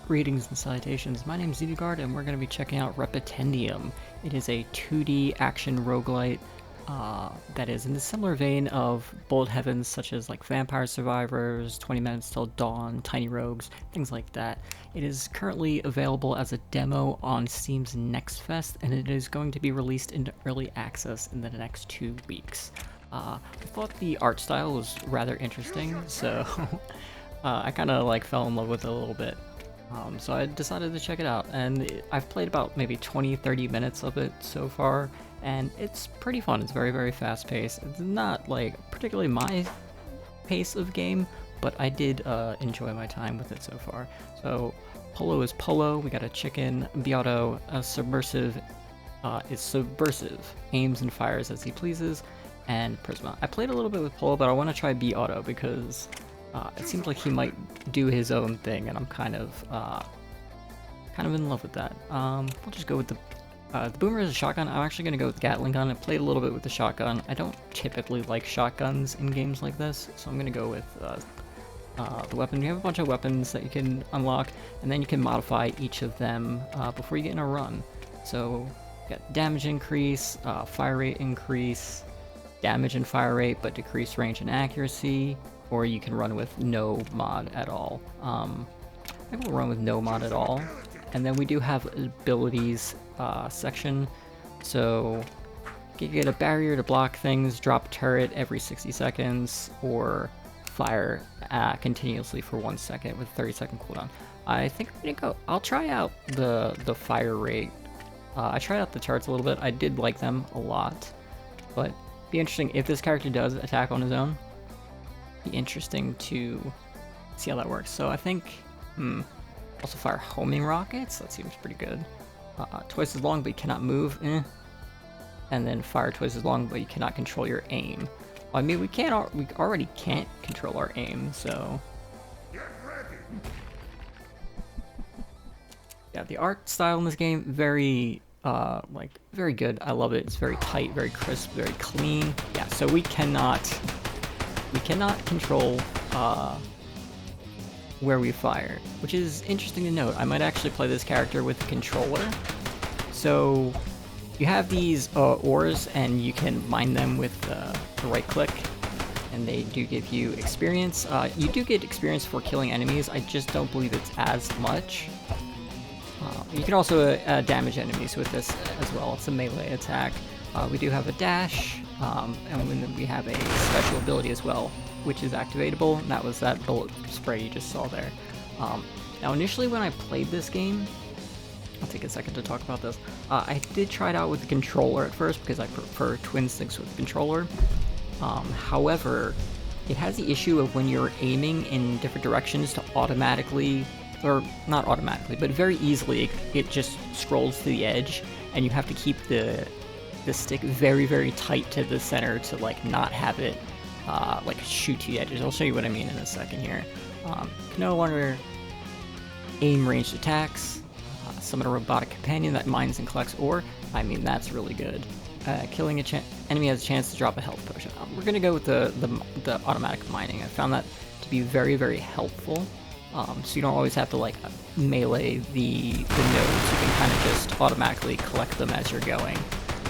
Greetings and salutations, my name is Xenogard and we're going to be checking out Repetendium. It is a 2D action roguelite that is in the similar vein of Bold Heavens, such as like Vampire Survivors, 20 Minutes Till Dawn, Tiny Rogues, things like that. It is currently available as a demo on Steam's Next Fest, and it is going to be released into early access in the next 2 weeks. I thought the art style was rather interesting, so I kind of like fell in love with it a little bit. So I decided to check it out, and I've played about maybe 20-30 minutes of it so far, and it's pretty fun. It's very fast paced. It's not like particularly my pace of game, but I did enjoy my time with it so far. So Polo is Polo, we got a chicken. Beato, subversive, is subversive, aims and fires as he pleases, and Prisma. I played a little bit with Polo, but I want to try Beato because it seems like he might do his own thing, and I'm kind of in love with that. We'll just go with the Boomer is a shotgun. I'm actually going to go with Gatling gun. I played a little bit with the shotgun. I don't typically like shotguns in games like this, so I'm going to go with the weapon. You have a bunch of weapons that you can unlock, and then you can modify each of them before you get in a run. So you got damage increase, fire rate increase, damage and fire rate, but decrease range and accuracy, or you can run with no mod at all. I will run with no mod at all. And then we do have abilities section. So you get a barrier to block things, drop turret every 60 seconds, or fire continuously for 1 second with a 30-second cooldown. I think I'm gonna go. I'll try out the fire rate. I tried out the turrets a little bit. I did like them a lot, but be interesting if this character does attack on his own. Be interesting to see how that works. So I think, also fire homing rockets. That seems pretty good. Twice as long, but you cannot move. And then fire twice as long, but you cannot control your aim. Well, I mean, we already can't control our aim, so. Yeah, the art style in this game very good. I love it. It's very tight, very crisp, very clean. Yeah, so we cannot control where we fire, which is interesting to note. I might actually play this character with a controller. So you have these ores, and you can mine them with the right click, and they do give you experience. You do get experience for killing enemies. I just don't believe it's as much. You can also damage enemies with this as well. It's a melee attack. We do have a dash, and then we have a special ability as well, which is activatable, and that was that bullet spray you just saw there. Now initially when I played this game, I'll take a second to talk about this, I did try it out with the controller at first because I prefer twin sticks with the controller. However, it has the issue of when you're aiming in different directions to automatically, or not automatically, but very easily, it just scrolls to the edge, and you have to keep the stick very tight to the center to like not have it like shoot to the edges. I'll show you what I mean in a second here. Can no longer aim ranged attacks. Summon a robotic companion that mines and collects ore. I mean, that's really good. Killing enemy has a chance to drop a health potion. We're gonna go with the automatic mining. I found that to be very helpful. So you don't always have to like melee the nodes. You can kind of just automatically collect them as you're going.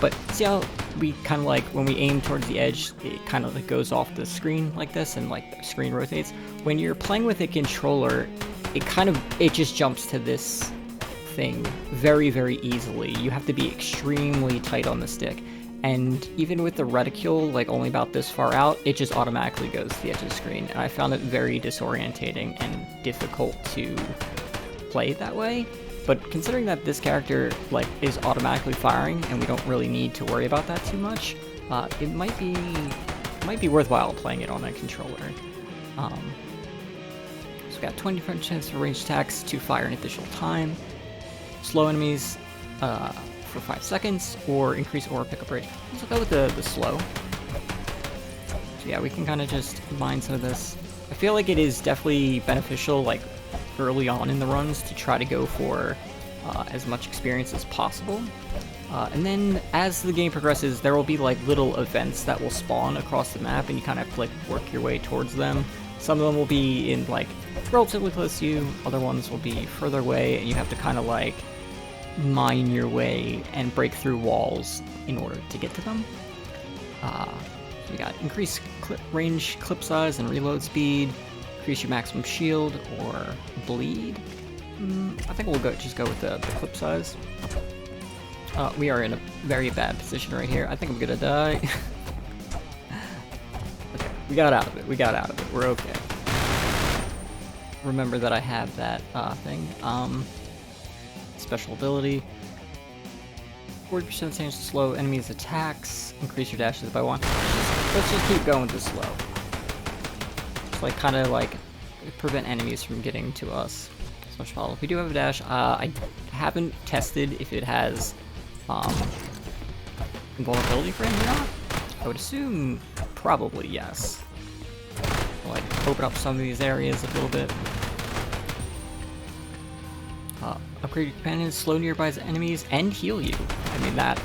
But see how we kind of like, when we aim towards the edge, it kind of like goes off the screen like this, and like the screen rotates. When you're playing with a controller, it just jumps to this thing very easily. You have to be extremely tight on the stick. And even with the reticule, like only about this far out, it just automatically goes to the edge of the screen. And I found it very disorientating and difficult to play that way. But considering that this character like is automatically firing, and we don't really need to worry about that too much, it might be worthwhile playing it on a controller. So we got 20% chance for ranged attacks to fire an additional time, slow enemies for 5 seconds, or increase ore pickup rate. Let's go with the slow. So yeah, we can kind of just mine some of this. I feel like it is definitely beneficial, like early on in the runs, to try to go for as much experience as possible. And then as the game progresses, there will be like little events that will spawn across the map, and you kind of have to like work your way towards them. Some of them will be in like relatively close to you, other ones will be further away, and you have to kind of like mine your way and break through walls in order to get to them. We got increased range, clip size, and reload speed. Increase your maximum shield or bleed. I think we'll just go with the clip size. We are in a very bad position right here. I think I'm gonna die. Okay, we got out of it. We're okay. Remember that I have that thing. Special ability. 40% chance to slow enemies' attacks. Increase your dashes by 1. Let's just keep going with this slow. Just like kind of like prevent enemies from getting to us as much as possible. We do have a dash. I haven't tested if it has invulnerability frames or not. I would assume probably yes. Like open up some of these areas a little bit. Upgrade your companions, slow nearby enemies, and heal you. I mean that.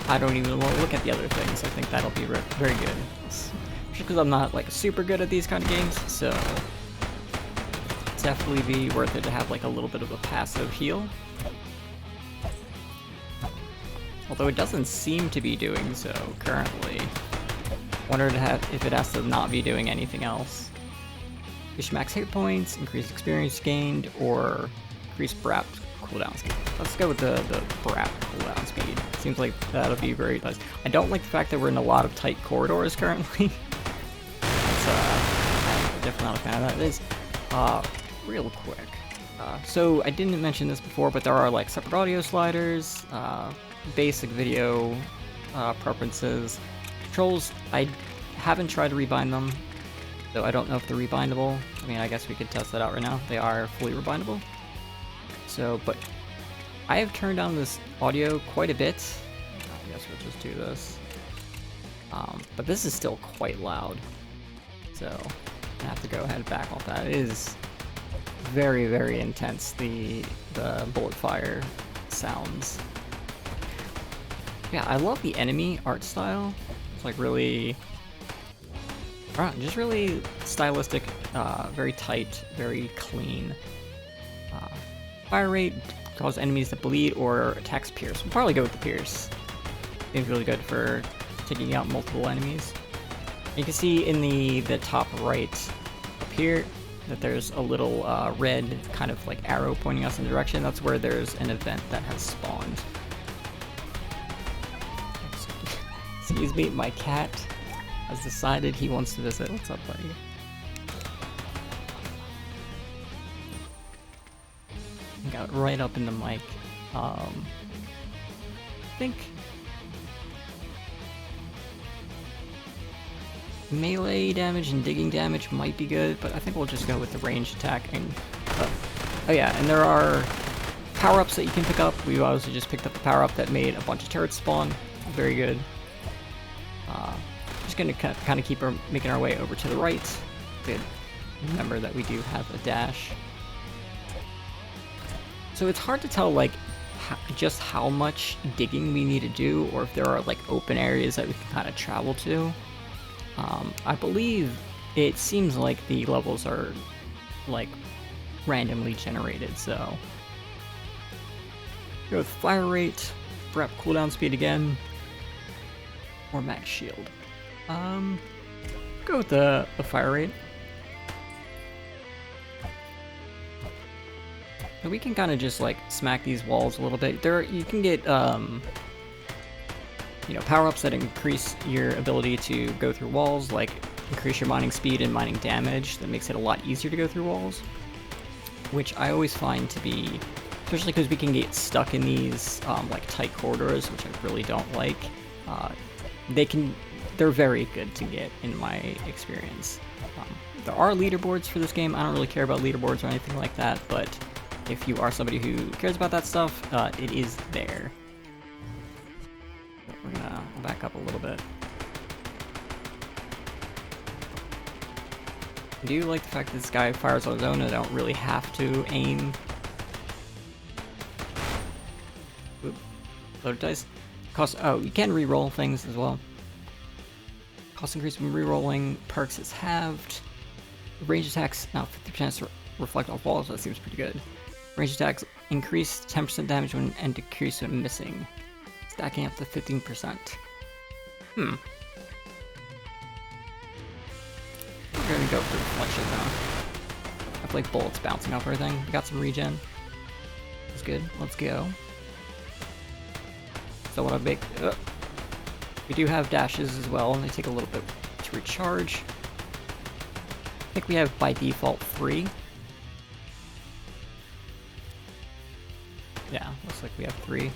I don't even want to look at the other things. I think that'll be very good. Just because I'm not like super good at these kind of games, so definitely be worth it to have like a little bit of a passive heal. Although it doesn't seem to be doing so currently. Wonder if it has to not be doing anything else. Increase max hit points, increase experience gained, or increase BRAP cooldown speed. Let's go with the BRAP cooldown speed. Seems like that'll be very nice. I don't like the fact that we're in a lot of tight corridors currently. That's I'm definitely not a fan of that. It is real quick. So I didn't mention this before, but there are like separate audio sliders, basic video preferences. Controls, I haven't tried to rebind them, so I don't know if they're rebindable. I mean, I guess we could test that out right now. They are fully rebindable. So, but I have turned down this audio quite a bit. I guess we'll just do this. But this is still quite loud, so I have to go ahead and back off that. It is very, very intense, the bullet fire sounds. Yeah, I love the enemy art style. It's like really, just really stylistic, very tight, very clean. Fire rate causes enemies to bleed or attacks pierce. We'll probably go with the pierce. It's really good for taking out multiple enemies. You can see in the top right up here that there's a little red kind of like arrow pointing us in the direction. That's where there's an event that has spawned. Excuse me, my cat has decided he wants to visit. What's up, buddy? Got right up in the mic. I think melee damage and digging damage might be good, but I think we'll just go with the ranged attack. And oh yeah, and there are power-ups that you can pick up. We also just picked up the power-up that made a bunch of turrets spawn. Very good. Just gonna kind of keep making our way over to the right. Good. Remember that we do have a dash. So it's hard to tell like just how much digging we need to do, or if there are like open areas that we can kind of travel to. I believe it seems like the levels are like randomly generated, so go with fire rate, BRAP cooldown speed again, or max shield. Go with the fire rate. And we can kind of just like smack these walls a little bit. You can get you know, power-ups that increase your ability to go through walls, like increase your mining speed and mining damage. That makes it a lot easier to go through walls, which I always find to be, especially because we can get stuck in these like tight corridors, which I really don't like. They're very good to get in my experience. There are leaderboards for this game. I don't really care about leaderboards or anything like that, but if you are somebody who cares about that stuff, it is there. We're gonna back up a little bit. I do like the fact that this guy fires on his own and I don't really have to aim. Oop. Loaded dice. Oh, you can re-roll things as well. Cost increase when re-rolling. Perks is halved. Range attacks now 50% reflect off walls. That seems pretty good. Range attacks increase 10% damage when and decrease when missing, stacking up to 15%. We're gonna go for reflection now. I feel like bullets bouncing off everything. We got some regen. That's good. Let's go. So what I make. We do have dashes as well, and they take a little bit to recharge. I think we have by default 3. Yeah, looks like we have 3.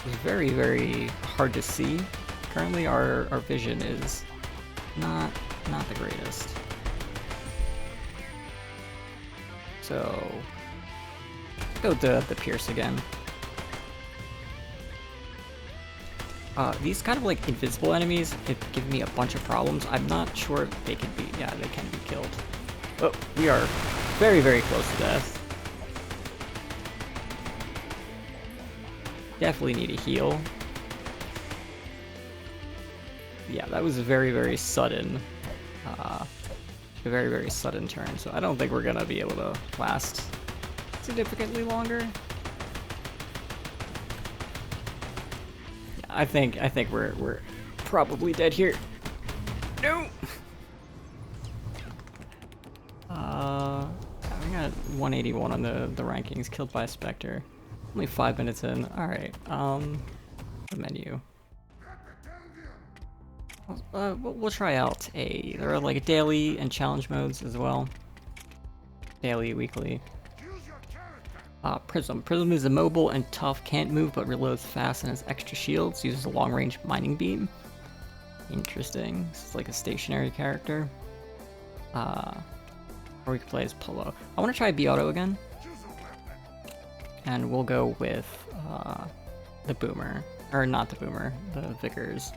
It's very, very hard to see. Currently our vision is not the greatest. So go with the Pierce again. These kind of like invisible enemies, it give me a bunch of problems. I'm not sure if they can be, yeah, they can be killed. Oh, we are very, very close to death. Definitely need a heal. Yeah, that was a very, very sudden, a very, very sudden turn, so I don't think we're gonna be able to last significantly longer. I think we're probably dead here. No. We got 181 on the rankings. Killed by a Spectre. Only 5 minutes in. All right. The menu. We'll try out there are like daily and challenge modes as well. Daily, weekly. Prism. Prism is immobile and tough, can't move but reloads fast and has extra shields, uses a long-range mining beam. Interesting. This is like a stationary character. Or we could play as Polo. I want to try B-Auto again. And we'll go with the Boomer. Or not the Boomer, the Vickers.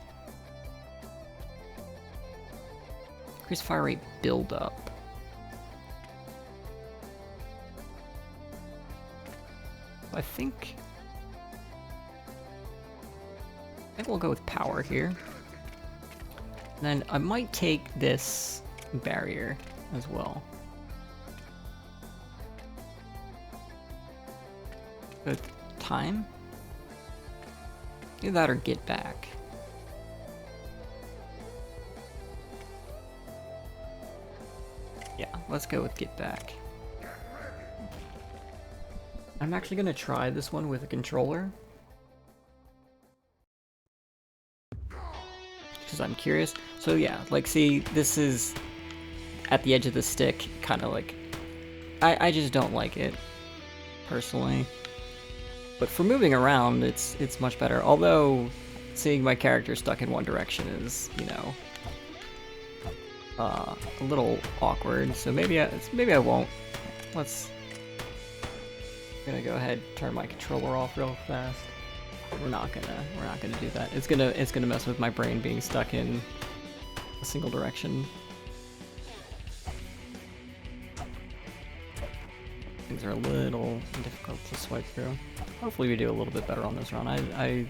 Increase fire rate build up. I think we'll go with power here. And then I might take this barrier as well. With time? Either that or get back. Yeah, let's go with get back. I'm actually gonna try this one with a controller. Because I'm curious. So yeah, like see, this is at the edge of the stick, kind of like, I just don't like it, personally. But for moving around, it's much better. Although, seeing my character stuck in one direction is, you know, a little awkward. So maybe I won't. I'm gonna go ahead and turn my controller off real fast. We're not gonna do that. It's gonna mess with my brain being stuck in a single direction. Things are a little difficult to swipe through. Hopefully we do a little bit better on this run. I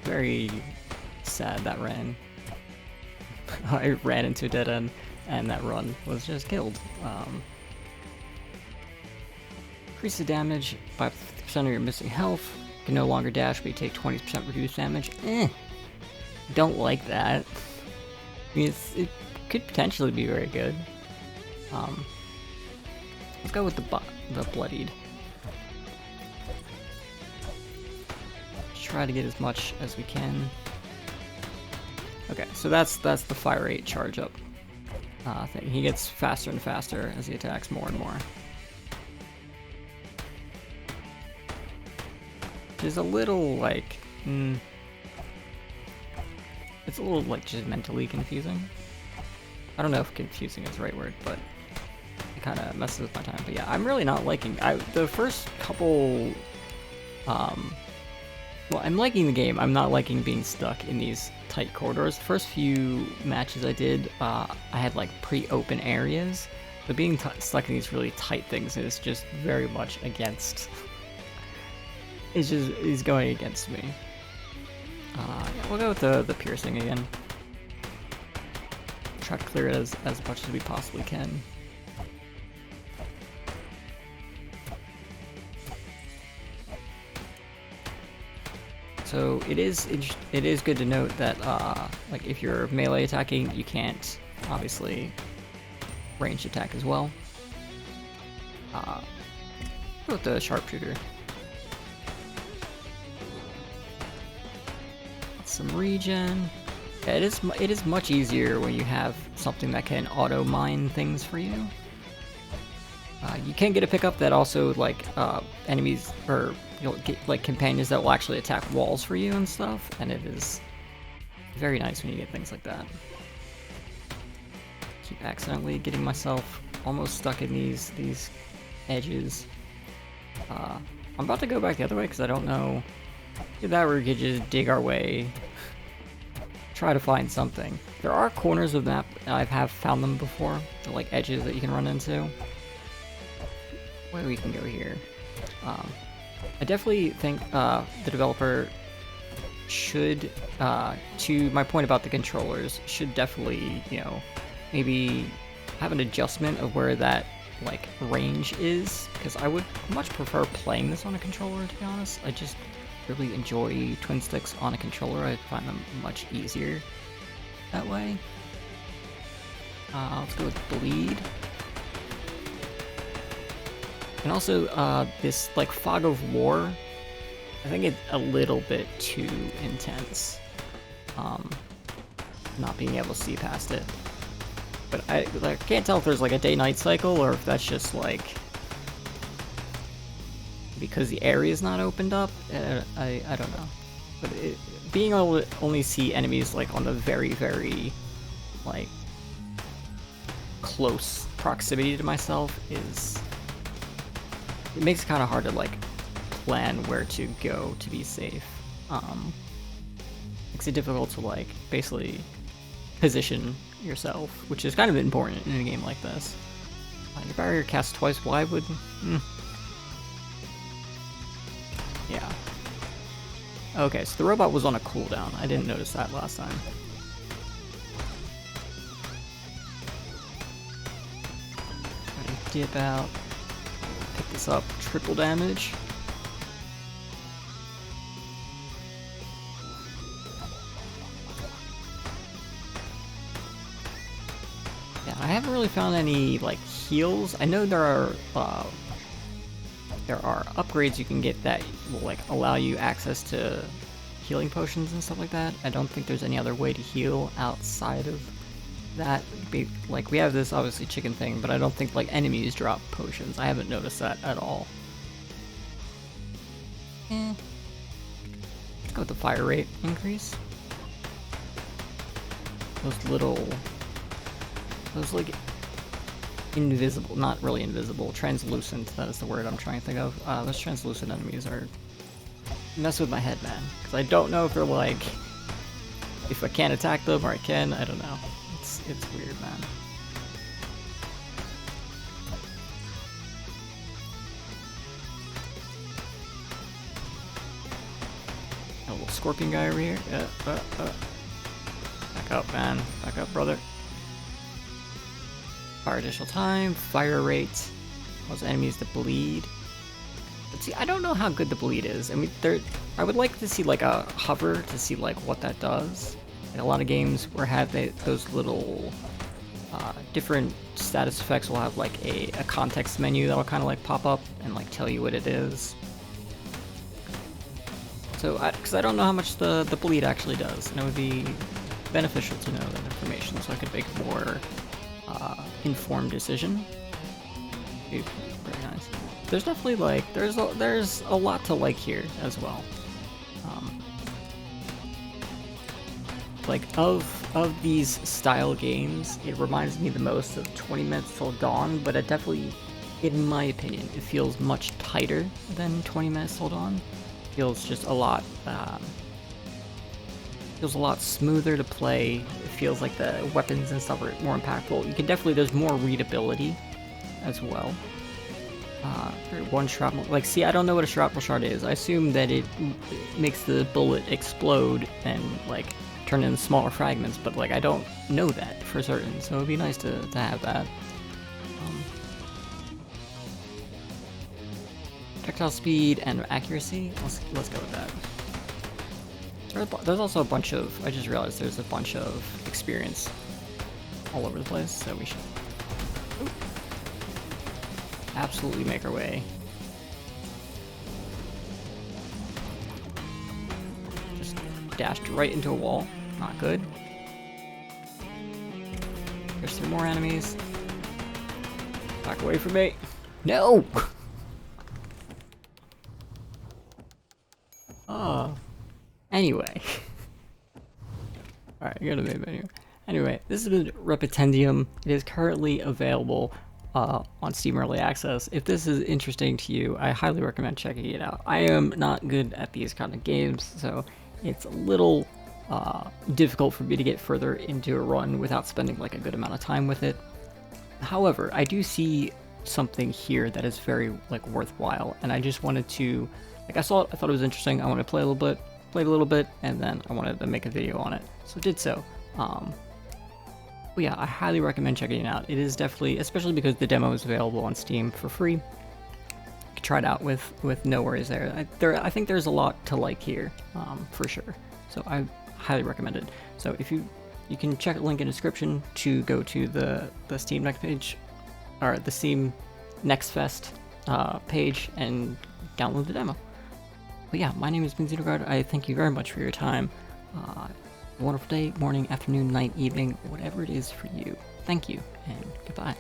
very sad that I ran into a dead end and that run was just killed. Increase the damage by 50% of your missing health. You can no longer dash, but you take 20% reduced damage. Don't like that. I mean, it could potentially be very good. Let's go with the bloodied. Let's try to get as much as we can. Okay, so that's the fire rate charge up thing. He gets faster and faster as he attacks more and more. Which is a little like, it's a little like just mentally confusing. I don't know if confusing is the right word, but it kind of messes with my time. But yeah, I'm really not liking the first couple. Well, I'm liking the game. I'm not liking being stuck in these tight corridors. The first few matches I did, I had like pretty open areas, but being stuck in these really tight things is just very much against. Is going against me. Yeah, we'll go with the piercing again. try to clear it as much as we possibly can. So it is good to note that like if you're melee attacking, you can't obviously ranged attack as well. Go with the sharpshooter. Some regen. Yeah, it is much easier when you have something that can auto mine things for you. You can get a pickup that also like enemies or you'll get like companions that will actually attack walls for you and stuff, and it is very nice when you get things like that. Keep accidentally getting myself almost stuck in these edges. I'm about to go back the other way because I don't know if that we could just dig our way, try to find something. There are corners of the map, and I have found them before. They're like edges that you can run into. Where we can go here. I definitely think the developer should, to my point about the controllers, should definitely, you know, maybe have an adjustment of where that like range is, because I would much prefer playing this on a controller, to be honest. I just really enjoy twin sticks on a controller. I find them much easier that way. Let's go with bleed. And also, this, like, fog of war, I think it's a little bit too intense. Not being able to see past it. But I can't tell if there's, like, a day-night cycle, or if that's just, like, because the area is not opened up. I don't know. But being able to only see enemies, like, on the very, very, like, close proximity to myself is... It makes it kind of hard to, like, plan where to go to be safe. Makes it difficult to, like, basically position yourself, which is kind of important in a game like this. Your barrier casts twice, why would... Yeah. Okay, so the robot was on a cooldown. I didn't notice that last time. Dip out. Pick this up, triple damage. Yeah, I haven't really found any like heals. I know there are upgrades you can get that will like allow you access to healing potions and stuff like that. I don't think there's any other way to heal outside of that. Like, we have this obviously chicken thing, but I don't think like enemies drop potions. I haven't noticed that at all. Let's go with the fire rate increase. Those like invisible, not really invisible, translucent, that is the word I'm trying to think of. Those translucent enemies are mess with my head, man, because I don't know if they're like, if I can't attack them or I can, I don't know. It's weird, man. A little scorpion guy over here. Back up, man. Back up, brother. Fire additional time, fire rate, cause enemies to bleed. But see, I don't know how good the bleed is. I mean, I would like to see like a hover to see like what that does. In a lot of games where those little different status effects will have like a context menu that'll kind of like pop up and like tell you what it is. So, because I don't know how much the bleed actually does, and it would be beneficial to know that information so I could make a more informed decision. Very nice. There's definitely like there's a lot to like here as well. Like of these style games, it reminds me the most of 20 Minutes Till Dawn, but it definitely, in my opinion, it feels much tighter than 20 Minutes Till Dawn. It feels just a lot smoother to play. It feels like the weapons and stuff are more impactful. You can definitely, there's more readability as well. One shrapnel, like, see, I don't know what a shrapnel shard is. I assume that it makes the bullet explode and like turn into smaller fragments, but like I don't know that for certain, so it'd be nice to have that. Projectile speed and accuracy. Let's go with that. There's also a bunch of. I just realized there's a bunch of experience all over the place, so we should absolutely make our way. Just dashed right into a wall. Not good. There's 3 more enemies. Back away from me. No! Anyway. Alright, I gotta move anyway. Anyway, this has been Repetendium. It is currently available on Steam Early Access. If this is interesting to you, I highly recommend checking it out. I am not good at these kind of games, so it's a little difficult for me to get further into a run without spending like a good amount of time with it. However, I do see something here that is very like worthwhile, and I just wanted to, like I saw it, I thought it was interesting, I wanted to play a little bit, and then I wanted to make a video on it, so did so. But yeah, I highly recommend checking it out. It is definitely, especially because the demo is available on Steam for free. You can try it out with no worries there. I think there's a lot to like here, for sure. So I highly recommend it. So if you can check the link in the description to go to the Steam Next page, or the Steam Next Fest page, and download the demo. But yeah, my name has been Xenogard. I thank you very much for your time. A wonderful day, morning, afternoon, night, evening, whatever it is for you. Thank you, and goodbye.